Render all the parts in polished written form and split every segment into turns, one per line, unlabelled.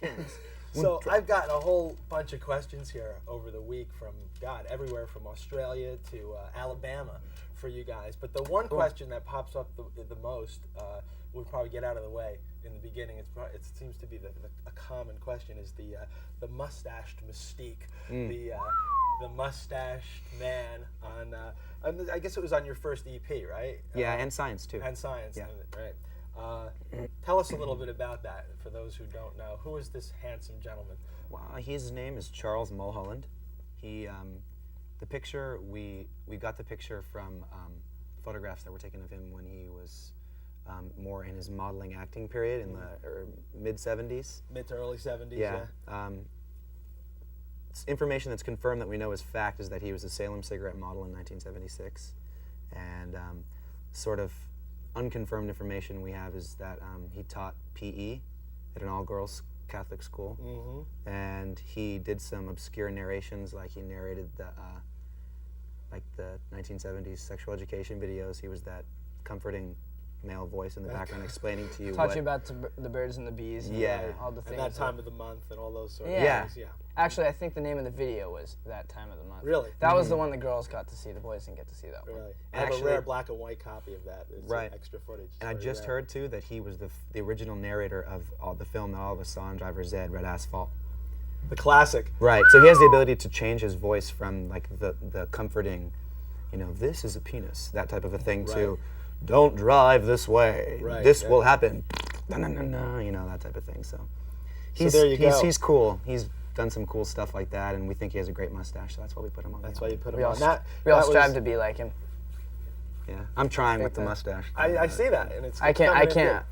Kings.
So I've gotten a whole bunch of questions here over the week from, everywhere from Australia to Alabama for you guys. But the one question that pops up the most, we'll probably get out of the way in the beginning. It seems to be a common question is the mustached mystique, the mustached man on I guess it was on your first EP, right?
Yeah, and Science too.
And Science,
yeah.
Right. Tell us a little bit about that for those who don't know. Who is this handsome gentleman?
Well, his name is Charles Mulholland. He, the picture, we got the picture from photographs that were taken of him when he was more in his modeling acting period in the mid-70s.
Mid to early 70s,
yeah. Information that's confirmed that we know is fact is that he was a Salem cigarette model in 1976. And sort of unconfirmed information we have is that he taught PE at an all-girls Catholic school, and he did some obscure narrations, like he narrated the 1970s sexual education videos. He was that comforting male voice in the background explaining to you
taught you about the birds and the bees and all the things.
And that time of the month and all those sort
of
things. Yeah.
Actually, I think the name of the video was That Time of the Month.
Really?
That was the one the girls got to see. The boys didn't get to see that one.
Really? I have a rare black and white copy of that. It's extra footage.
And I just heard, too, that he was the original narrator of the film that all of us saw in Driver's Ed, Red Asphalt.
The classic.
Right. So he has the ability to change his voice from, like, the comforting, this is a penis, that type of a thing, to don't drive this way.
Right.
This will happen. No, that type of thing. So
there you go.
He's cool. He's done some cool stuff like that, and we think he has a great mustache, so that's why we put him on.
That's why you put him on.
We all strive to be like him.
Yeah, I'm trying with the mustache.
I see that, and it's.
I can't.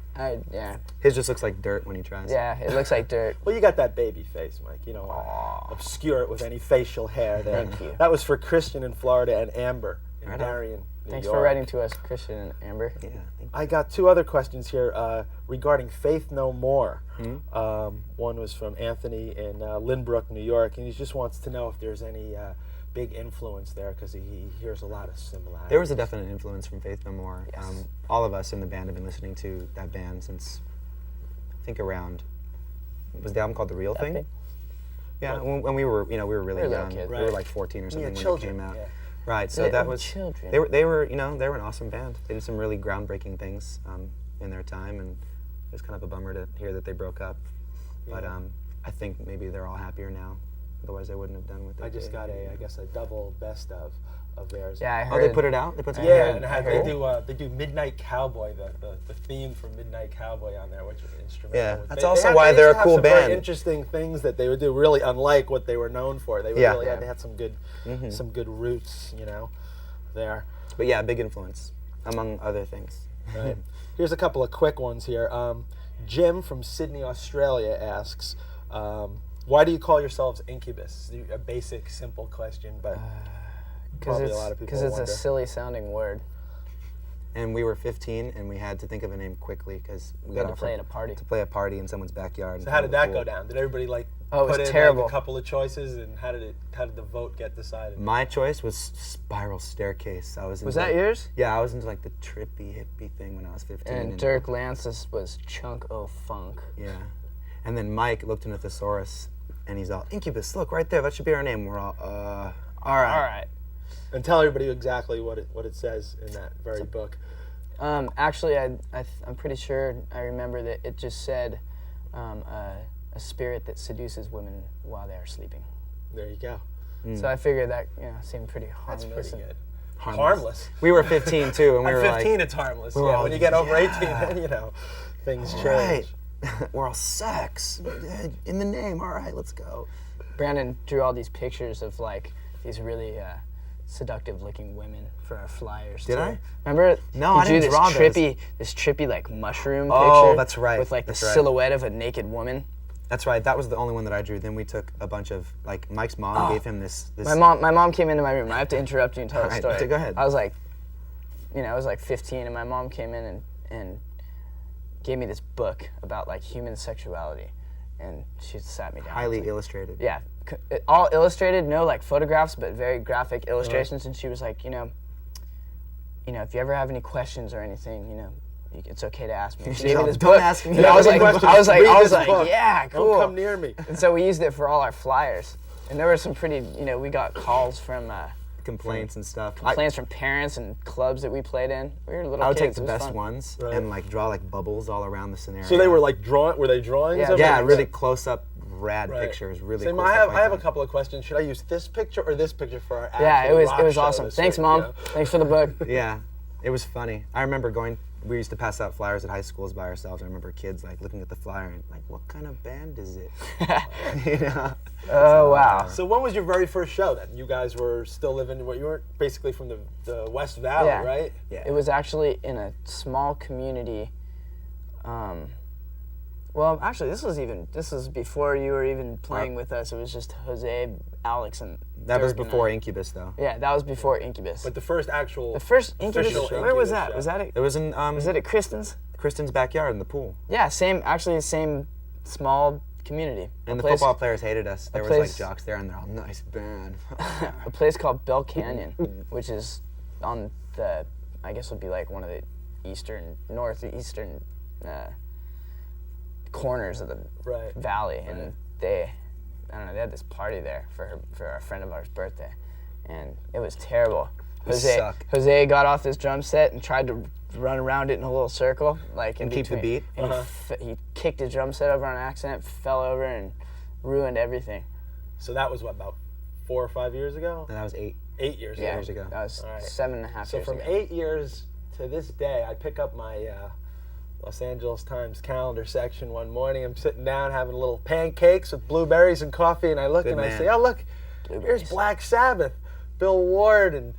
His just looks like dirt when he tries.
Yeah, it looks like dirt.
Well, you got that baby face, Mike. You don't want to obscure it with any facial hair there.
Thank you.
That was for Christian in Florida and Amber in Darien, New
Thanks
York.
for writing to us, Christian and Amber.
Yeah.
I got two other questions here regarding Faith No More. One was from Anthony in Lynbrook, New York, and he just wants to know if there's any big influence there, because he hears a lot of similarities.
There was a definite influence from Faith No More.
Yes.
All of us in the band have been listening to that band since, I think around, was the album called The Real Thing? Yeah, when we were, we were really young.
Kids.
We were like 14 or something when it came out.
Yeah.
Right, so that was,
children.
they were an awesome band. They did some really groundbreaking things in their time, and it was kind of a bummer to hear that they broke up. But I think maybe they're all happier now. Otherwise, they wouldn't have done what they did.
I just got a double best of theirs.
Yeah, I heard.
Oh, they put it out? They put something
Yeah,
out?
and they do Midnight Cowboy, the theme from Midnight Cowboy on there, which is instrumental.
Yeah, that's also why they're a cool band.
Very interesting things that they would do, really unlike what they were known for. They had some good roots, there.
But yeah, big influence, among other things.
Right. Here's a couple of quick ones here. Jim from Sydney, Australia asks, why do you call yourselves Incubus? A basic, simple question, but probably a lot of people
Because it's
wonder.
a silly-sounding word.
And we were 15, and we had to think of a name quickly because we
had
got
to play at a party.
To play a party in someone's backyard.
So how did that go down? Did everybody
it was
put in
terrible.
a couple of choices, and how did the vote get decided?
My choice was Spiral Staircase.
Was that yours?
Yeah, I was into like the trippy hippie thing when I was 15.
And Dirk Lancis was Chunk O' Funk.
Yeah, and then Mike looked in a thesaurus, and he's all, Incubus, look right there, that should be our name. We're all, all right.
All right.
And tell everybody exactly what it says in that very book.
Actually, I'm pretty sure I remember that it just said a spirit that seduces women while they are sleeping.
There you go.
So I figured that seemed pretty harmless.
That's pretty good.
Harmless. We were 15 too, and we were
At 15,
like,
it's harmless.
we were all,
When you get over 18, then things change.
Right. We're all sex in the name. All right, let's go.
Brandon drew all these pictures of these really seductive-looking women for our flyers.
Did
too.
I?
Remember?
No, I didn't draw
this trippy like mushroom picture.
Oh, that's right.
With
that's
the
right.
silhouette of a naked woman.
That's right. That was the only one that I drew. Then we took a bunch of Mike's mom gave him this.
My mom came into my room. I have to interrupt you and tell the story.
Go ahead.
I was like, I was like 15, and my mom came in and gave me this book about human sexuality, and she sat me down.
Highly illustrated.
Yeah, all illustrated, no photographs, but very graphic illustrations. And she was like, if you ever have any questions or anything, it's okay to ask me. She
She's
gave me
all,
this
"Don't
book.
ask me
And I was
any
like,
questions.
Read
I was
this
like,
book.
yeah, cool.
Don't come near me.
And so we used it for all our flyers. And there were some pretty, we got calls from
Complaints and stuff.
complaints from parents and clubs that we played in. We were little
I would take
kids.
the
It was
best
fun.
ones
Right.
and like draw like bubbles all around the scenario.
So they were like were they drawings?
Yeah,
of
yeah,
it?
really close up, rad
Right.
pictures. Really.
Sam,
cool
I
stuff
have
like
I have a
that.
couple of questions. Should I use this picture or this picture for our
Yeah,
actual rock
it was
show
awesome.
this
Thanks,
week,
Mom.
you know?
Thanks for the book.
Yeah, it was funny. I remember we used to pass out flyers at high schools by ourselves. I remember kids like looking at the flyer and like, what kind of band is it? You know?
Oh, wow.
So when was your very first show then? You guys were still living, you weren't basically from the West Valley,
Yeah.
right?
Yeah.
It was actually in a small community. Well, actually, this was before you were even playing with us. It was just Jose, Alex, and
That was
Dirk and
before
I.
Incubus though.
Yeah, that was before Incubus.
But the first actual
The first Incubus.
official
Where was
Incubus
that?
show.
Was that
It was in
was it at Kristen's?
Kristen's backyard in the pool.
Yeah, same small community.
And
A
the
place-
football players hated us. There was
place-
like jocks there and they're all nice band.
a place called Bell Canyon, which is on the, I guess would be like one of the northeastern corners of the
Right.
valley, and they had this party there for a friend of ours' birthday, and it was terrible. Jose got off his drum set and tried to run around it in a little circle, like in
And keep the
between.
beat?
And he kicked his drum set over on accident, fell over, and ruined everything.
So that was what, about 4 or 5 years ago?
And that was 8
8 years
Yeah,
ago.
years ago.
That was
All right.
7.5
So
years
from
ago.
8 years to this day, I pick up my Los Angeles Times calendar section one morning. I'm sitting down having a little pancakes with blueberries and coffee, and I look
Good
and I
man.
say, oh, look,
Blueberries.
here's Black Sabbath, Bill Ward and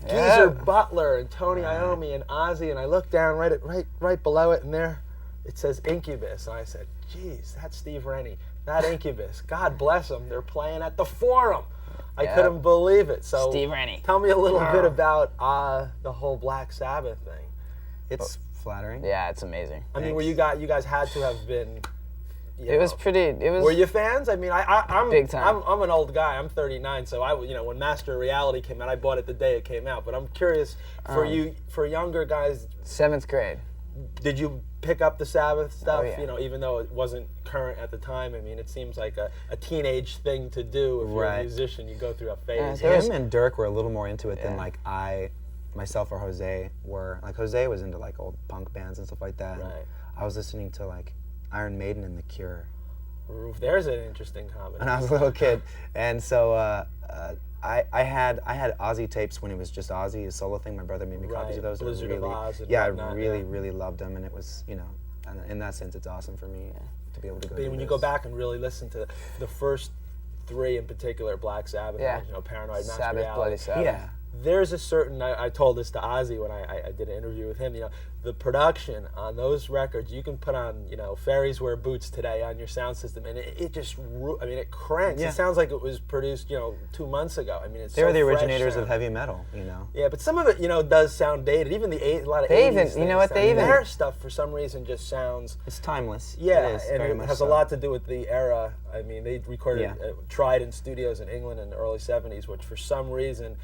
Yeah.
Geezer Butler and Tony Iommi and Ozzy, and I look down right below it, and there it says Incubus. And I said, geez, that's Steve Rennie, not Incubus. God bless them. They're playing at the Forum. I
Yep.
couldn't believe it. So
Steve Rennie.
tell me a little bit about the whole Black Sabbath thing.
It's flattering.
Yeah, it's amazing.
I mean, you guys had to have been.
It was pretty. It was.
Were you fans? I mean, I'm
Big time.
I'm an old guy. I'm 39, so when Master of Reality came out, I bought it the day it came out. But I'm curious for younger guys,
7th grade?
did you pick up the Sabbath stuff?
yeah.
Even though it wasn't current at the time. I mean, it seems like a teenage thing to do. If you're a
Right.
musician, you go through a phase.
There was-
Him and Dirk were a little more into it than
Yeah.
like myself or Jose were. Like Jose was into like old punk bands and stuff like that. and
Right.
I was listening to like Iron Maiden and The Cure
Oof, there's an interesting
when
combination.
I was a little kid, and so I had Ozzy tapes when it was just Ozzy, his solo thing. My brother made me copies of
Right,
those. I
Blizzard of
really,
Oz and
yeah,
whatnot,
I really,
yeah.
really loved them, and it was, and in that sense, it's awesome for me to be able to go.
I mean,
do
when you
this.
go back and really listen to the first 3 in particular, Black Sabbath,
Yeah.
Paranoid, Master
Sabbath,
Reality.
Bloody Sabbath.
yeah,
There's a certain, I told this to Ozzy when I did an interview with him, the production on those records, you can put on, Fairies Wear Boots today on your sound system, and it just, it cranks.
Yeah.
It sounds like it was produced, 2 months ago. I mean, it's
they were
so
the
fresh
originators of
sound.
heavy metal.
Yeah, but some of it, does sound dated. Even a lot of
They
80s
even-
things
you know what,
sound-
they even-
their stuff for some reason just sounds.
It's timeless.
Yeah,
it is,
and
very
it
much
has
so.
a lot to do with the era. I mean, they recorded,
Yeah.
tried in studios in England in the early 70s, which for some reason,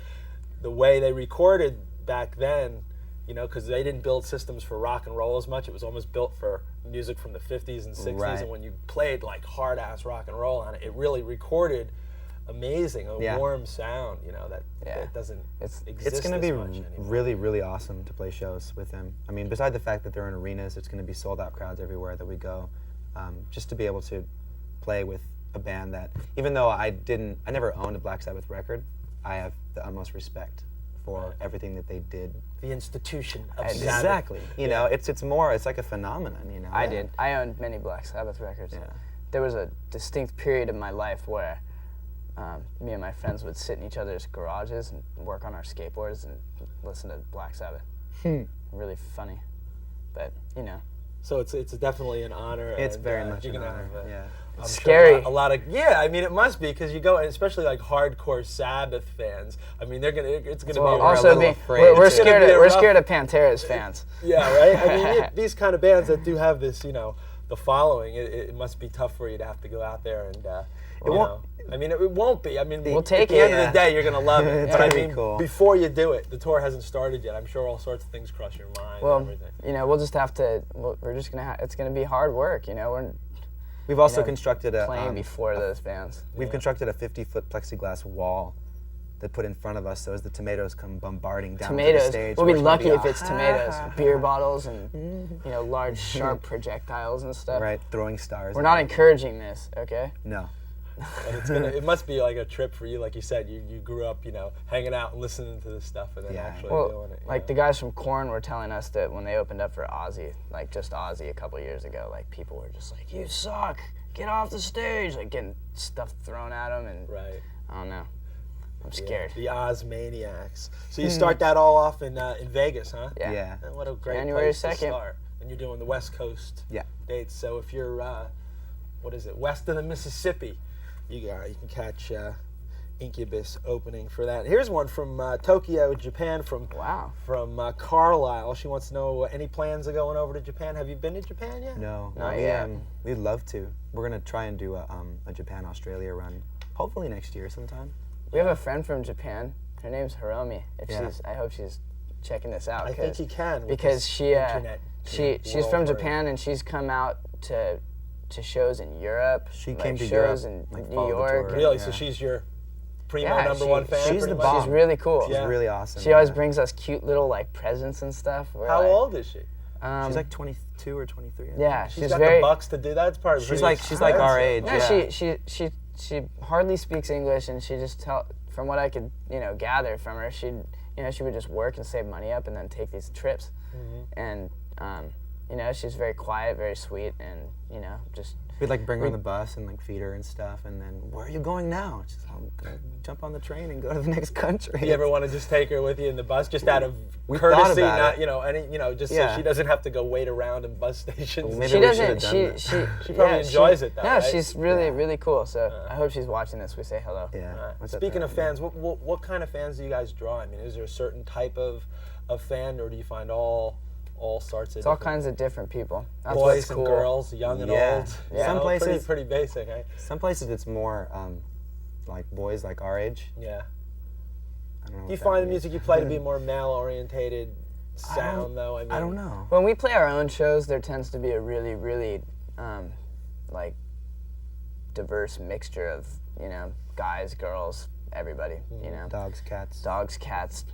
the way they recorded back then, because they didn't build systems for rock and roll as much. It was almost built for music from the 50s and 60s,
Right.
and when you played like hard-ass rock and roll on it, it really recorded amazing,
Yeah.
warm sound, that doesn't
It's
exist
It's going to
as
be
much anymore.
really, really awesome to play shows with them. I mean, beside the fact that they're in arenas, it's going to be sold out crowds everywhere that we go. Just to be able to play with a band that, even though I never owned a Black Sabbath record, I have the utmost respect for everything that they did.
The institution of Sabbath.
Exactly. It's like a phenomenon,
I did. I owned many Black Sabbath records.
Yeah.
There was a distinct period of my life where me and my friends would sit in each other's garages and work on our skateboards and listen to Black Sabbath. Really funny, but
So it's definitely an honor.
It's
and,
very much
you're
an
gonna
honor.
have
Yeah.
I'm sure
scary.
a lot of I mean, it must be because you go, and especially like hardcore Sabbath fans. I mean, it's gonna
well,
be
also
little
being,
afraid.
we're
It's gonna
scared.
be a
We're
rough-
scared of Pantera's fans.
Yeah, right. I mean, these kind of bands that do have this, the following, it must be tough for you to have to go out there and
It won't.
I mean, it won't be. I mean,
We'll take
at the end
it.
of the day, you're gonna love it.
It's
But I
gonna be
mean,
cool.
before you do it, the tour hasn't started yet. I'm sure all sorts of things cross your mind.
Well,
and everything.
you know, we'll just have to. We're just gonna. It's gonna be hard work. You know, we're
We've also
know,
constructed a
playing before those bands.
We've constructed a 50-foot plexiglass wall that put in front of us, so as the tomatoes come bombarding down to the
Tomatoes.
stage.
We'll be
we're gonna
lucky if
a
it's tomatoes, beer bottles, and you know, large sharp projectiles and stuff.
right, throwing stars.
We're not encouraging this, okay?
No.
But it must be like a trip for you, like you said. You grew up, you know, hanging out and listening to this stuff, and then
Yeah.
actually
Well,
doing it.
like the guys from Korn were telling us that when they opened up for Ozzy, like just Ozzy a couple years ago, like people were just like, "You suck, get off the stage!" Like getting stuff thrown at them, and
Right.
I don't know. I'm scared.
The Oz Maniacs. So you start that all off in Vegas, huh?
Yeah.
Yeah.
And what a great
January
place
2nd.
to start. And you're doing the West Coast
Yeah.
dates. So if you're, what is it, west of the Mississippi, you can catch Incubus opening for that. Here's one from Tokyo, Japan, from
Wow.
Carlisle. She wants to know any plans of going over to Japan. Have you been to Japan yet?
No.
Not
we,
yet.
We'd love to. We're gonna try and do a Japan-Australia run, hopefully next year sometime.
We have a friend from Japan. Her name's Hiromi. If
Yeah.
I hope she's checking this out.
I think you can. with
Because
this
she
internet
she's
world
from
we're in.
Japan, and she's come out to shows in Europe.
She
like
came to
shows
Europe,
in
like,
New
followed the
York.
tour.
and-
Really?
Yeah.
So she's your primo
Yeah,
number one fan?
she's
pretty
the
much?
bomb.
She's really cool.
She's
Yeah.
really awesome.
She always
yeah.
brings us cute little like presents and stuff. We're
How
like,
old is she?
She's like 22 or 23. I think.
Yeah,
She's
she's
got
very.
the bucks to do that. It's probably
She's
pretty
like our age.
expensive.
No,
Yeah.
she hardly speaks English, and she just from what I could gather from her, she would just work and save money up and then take these trips, and she's very quiet, very sweet, and just
We'd like bring her on the bus and like feed her and stuff, and then where are you going now? She's like, I'm gonna jump on the train and go to the next country.
You ever want to just take her with you in the bus, just out of
We thought
courtesy,
about
not
it.
just
Yeah.
so she doesn't have to go wait around in bus stations.
Maybe
she
we should've
doesn't.
done that.
She
probably enjoys it, though,
No,
right?
she's really cool. So I hope she's watching this. We say hello.
Yeah. What's up,
Speaking of
Aaron?
fans, what kind of fans do you guys draw? I mean, is there a certain type of fan, or do you find all sorts of
It's all
different
kinds of different people. That's
boys
what's
and
cool.
girls, young and
Yeah.
old?
Yeah.
Some places-
pretty basic, eh?
Some places it's more like boys like our age.
Yeah.
I don't know.
Do you find the music you play to be more male-orientated sound, though? I mean,
I don't know.
When we play our own shows, there tends to be a really, really, like, diverse mixture of, guys, girls, everybody,
Dogs, cats,
dogs, cats,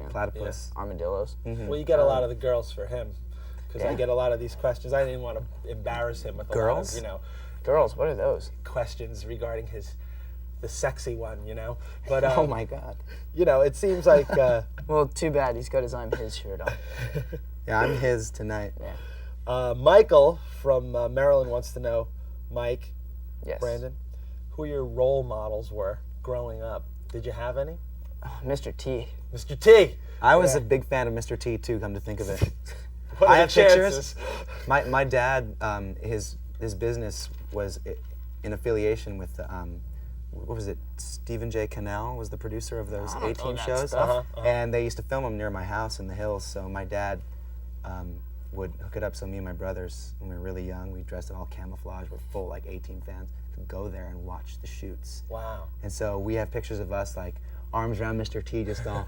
platypus.
armadillos.
Well, you get a lot of the girls for him, because I
Yeah.
get a lot of these questions. I didn't want to embarrass him with a
Girls?
lot of,
Girls, what are those?
questions regarding the sexy one, But
Oh my God.
it seems like
Well, too bad. He's got his shirt on.
Yeah, I'm his tonight.
Michael from Maryland wants to know, Mike,
Yes.
Brandon, who your role models were growing up. Did you have any?
Mr. T.
Mr. T.
I was a big fan of Mr. T too. Come to think of it,
What
I
are
have
the
pictures.
chances?
My dad, his business was in affiliation with what was it? Stephen J. Cannell was the producer of those
I don't know
A-Team
that
shows,
stuff.
and they used to film them near my house in the hills. So my dad would hook it up so me and my brothers, when we were really young, we dressed in all camouflage, we're full like A-Team fans, could go there and watch the shoots.
Wow.
And so we have pictures of us like arms around Mr. T, just all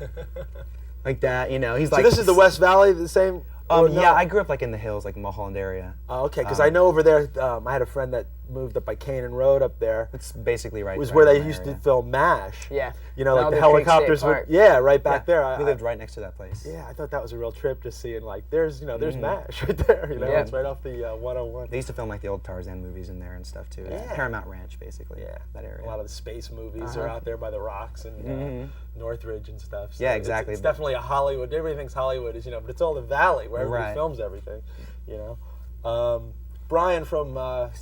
like that. He's
So
like.
this is the West Valley, the same? or no?
Yeah, I grew up like in the hills, like Mulholland area.
Oh, okay, because I know over there, I had a friend that moved up by Canaan Road up there.
It's basically right.
It was
right
where
in
they
my
used
area.
to film MASH.
Yeah.
Like
Malibu
the
Creek
helicopters
State
would,
Park.
yeah, right back there.
We lived right next to that place.
Yeah, I thought that was a real trip, just seeing like there's MASH right there.
Yeah.
It's right off the 101.
They used to film like the old Tarzan movies in there and stuff too. It's
Yeah.
Paramount Ranch, basically.
Yeah,
that area.
A lot of the space movies are out there by the rocks and Northridge and stuff. So
Yeah,
it's-
exactly.
It's definitely a Hollywood. Everybody thinks Hollywood is, but it's all the valley where everybody
Right.
films everything. Brian from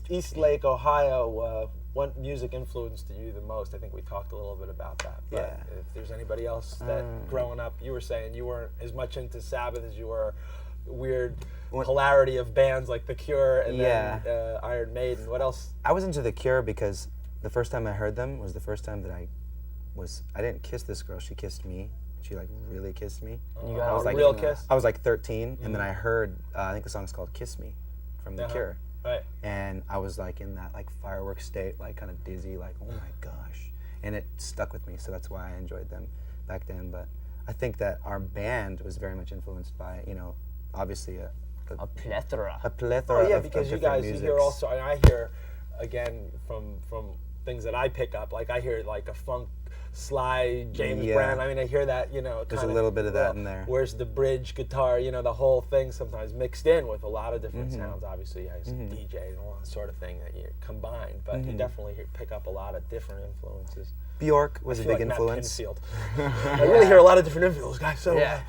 East Lake, Ohio. What music influenced you the most? I think we talked a little bit about that. But
Yeah.
if there's anybody else that growing up, you were saying you weren't as much into Sabbath as you were weird polarity of bands like The Cure and then Iron Maiden. What else?
I was into The Cure because the first time I heard them was the first time that I didn't kiss this girl. She kissed me. She like really kissed me.
You got
a
all
real kiss?
I was like 13, and then I heard I think the song's called "Kiss Me," from The Cure.
Right.
And I was like in that like fireworks state, like kind of dizzy, like oh my gosh, and it stuck with me. So that's why I enjoyed them back then. But I think that our band was very much influenced by, you know, obviously a
plethora.
A plethora.
Oh yeah,
of
because you
different
guys, you
musics.
hear also, and I hear again from things that I pick up. Like I hear like a funk slide, James
Yeah.
Brown. I mean, I hear that, you know.
There's a little bit of that in there.
Where's the bridge guitar? You know, the whole thing sometimes mixed in with a lot of different sounds. Obviously, yeah, some DJ and all that sort of thing that you combine. But you definitely pick up a lot of different influences.
Bjork was a
I feel
big
like
influence.
Matt Pinfield. I really hear a lot of different influences, guys. So
Yeah.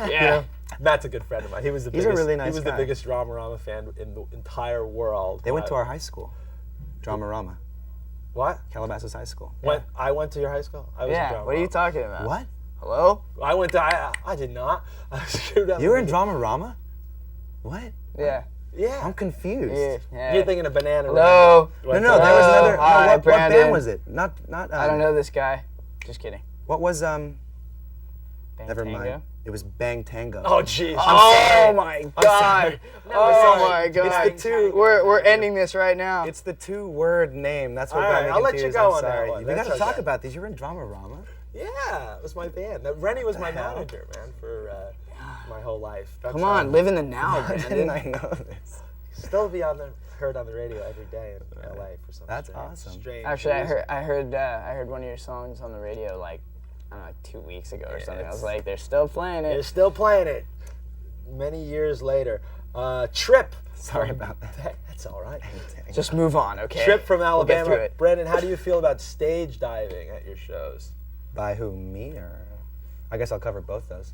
you know, Matt's a good friend of mine. He was the
He's
biggest,
a really nice
He was
guy.
the biggest Dramarama fan in the entire world.
They went to our high school, Dramarama,
What?
Calabasas High School.
I went to your high school. I was in
Yeah,
Dramarama.
what are you talking about?
What?
Hello?
I went to. I did not. I screwed up.
You were in Dramarama? What?
Yeah.
Yeah.
I'm confused.
Yeah.
You're thinking of Banana.
Hello?
No, there was
Hello?
another.
Hi,
what band
Brandon.
was it? Not.
I don't know this guy. Just kidding.
What was
Bang
Never
Tango?
mind. It was Bang Tango.
Oh jeez.
Oh my
sorry.
god.
No,
Oh
sorry.
my
It's
god.
the two-
We're ending this right now.
It's the 2-word name. That's what
All
got
right,
me
I'll let you
confused.
go
I'm
on that
sorry.
one.
We got
That's
to talk
okay.
about these. You were in Dramarama.
Yeah, it was my band. Now, Rennie was my
hell?
manager, man, for my whole life. That's
Come on, live in the now,
How didn't
Brandon.
I know this?
Still be heard on the radio every day in LA for some
That's
strange,
awesome.
strange
Actually,
reason.
I heard one of your songs on the radio like I don't know, like 2 weeks ago or something. I was
it's-
like, they're still playing
They're
it.
still playing it many years later. Trip.
Sorry about that.
That's all right.
Just move on, okay?
Trip from
We'll get
Alabama.
through it.
Brandon, how do you feel about stage diving at your shows?
By who, me or? I guess I'll cover both those.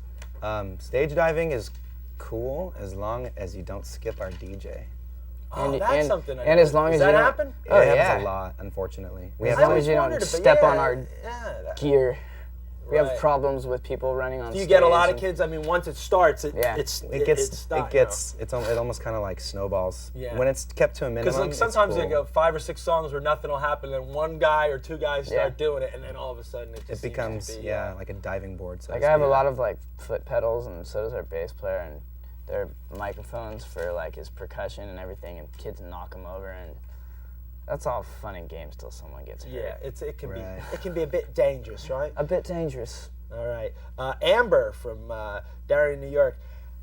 Stage diving is cool as long as you don't skip our DJ.
Oh, that's something. I
and
know.
as long
Does
as
that
you don't-
happen?
Oh,
it
yeah.
happens a lot, unfortunately. We have
As long
always
as you don't
wondered, but
step on
yeah,
our
that-
gear. We have
Right.
problems with people running on
Do you
stage.
get a lot of
and-
kids? I mean, once it starts, it
Yeah.
It almost kind of like snowballs.
Yeah.
When it's kept to a minimum.
Because like
it's
sometimes
cool.
they go 5 or 6 songs where nothing will happen, and one guy or 2 guys start
Yeah.
doing it, and then all of a sudden it just
It becomes
seems to be,
like a diving board. So
Like
to
I have a
speak.
lot of like foot pedals, and so does our bass player, and their microphones for like his percussion and everything, and kids knock them over, and that's all fun and games till someone gets hurt.
Yeah, it can
Right.
be a bit dangerous, right?
A bit dangerous.
All right, Amber from Darien, New York.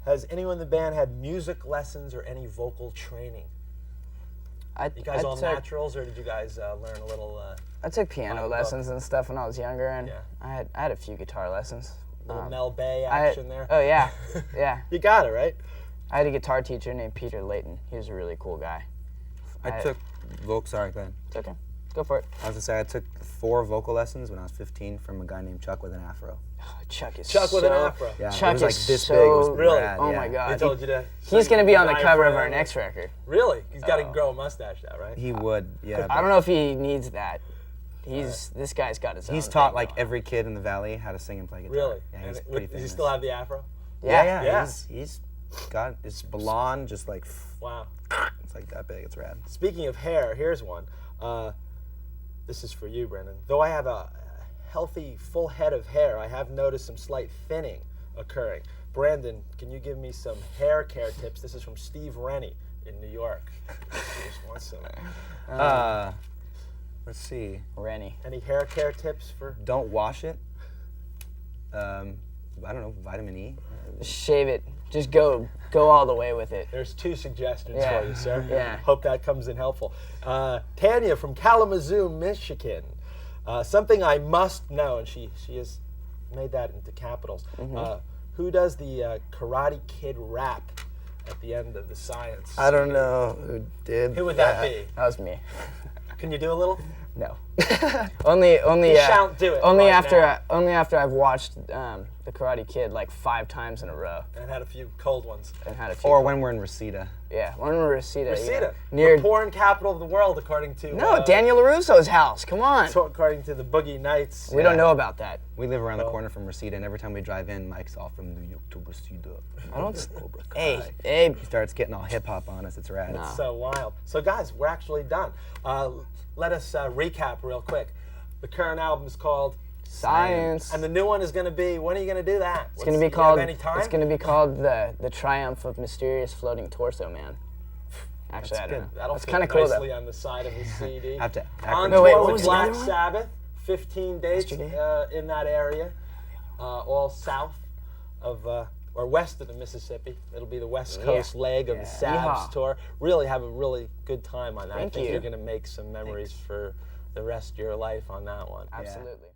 Has anyone in the band had music lessons or any vocal training? You guys all naturals, or did you guys learn a little?
I took piano
book?
lessons and stuff when I was younger, and
Yeah.
I had a few guitar lessons.
Little Mel Bay
I-
action there.
Oh yeah, yeah.
You got it right.
I had a guitar teacher named Peter Layton. He was a really cool guy.
I took sorry, go ahead.
It's okay. Go for it.
I was gonna say I took 4 vocal lessons when I was 15 from a guy named Chuck with an afro.
Chuck is
Chuck with an
so-
afro.
Yeah,
Chuck
it was like
is
this
so
big. It was
Really?
rad,
Oh
yeah.
my
He
god.
told you to.
He's gonna be on the cover of our
diaphragm.
next record.
Really? He's got to
Oh.
grow a mustache now, right?
He would, yeah.
I don't know if he needs that. This guy's got his own.
He's taught
thing
like
going.
every kid in the valley how to sing and play guitar.
Really?
Yeah,
And
he's
it-
pretty
does he
famous.
still have the afro?
Yeah.
Yeah.
He's got it's blonde, just like
Wow.
it's like that big. It's rad.
Speaking of hair, here's one. This is for you, Brendan. Though I have a healthy, full head of hair, I have noticed some slight thinning occurring. Brandon, can you give me some hair care tips? This is from Steve Rennie in New York. He just wants some.
Let's see.
Rennie.
Any hair care tips for?
Don't wash it. I don't know, vitamin E.
Shave it. Just go all the way with it.
There's 2 suggestions
Yeah.
for you, sir.
Yeah.
Hope that comes in helpful. Tanya from Kalamazoo, Michigan. Something I must know, and she has made that into capitals. Who does the Karate Kid rap at the end of the science?
I don't know who did.
Who would that be?
That was me.
Can you do a little?
No. only.
You shan't do it
Only
right
after
now.
only after I've watched the Karate Kid like 5 times in a row
And had a few cold ones.
and had a few.
Or when we're in Reseda.
yeah, when we're Reseda.
Reseda,
Near.
the porn capital of the world, according to
No, Daniel LaRusso's house. Come on.
according to the Boogie Nights.
We don't know about that.
We live around the corner from Reseda, and every time we drive in, Mike's all from New York to Reseda.
I don't.
Cobra
Hey,
Kai.
hey.
He starts getting all hip hop on us. It's rad.
No.
So wild. So guys, we're actually done. Let us recap real quick. The current album is called
Science.
and the new one is going to be. When are you going to do that?
It's gonna be called. It's gonna be called the Triumph of Mysterious Floating Torso Man. Actually, I don't know.
That'll
That's
fit
kind of cool,
nicely
though.
on the side of the CD.
Have to
On
No, wait,
tour
what
with
was the other
Black
one?
Sabbath, 15 dates
Yesterday?
in that area, all south of, or west of the Mississippi. It'll be the West Coast leg of the Sabs
Yeehaw.
tour. Really have a really good time on that.
Thank
I think
you.
you're going to make some memories for the rest of your life on that one.
Absolutely.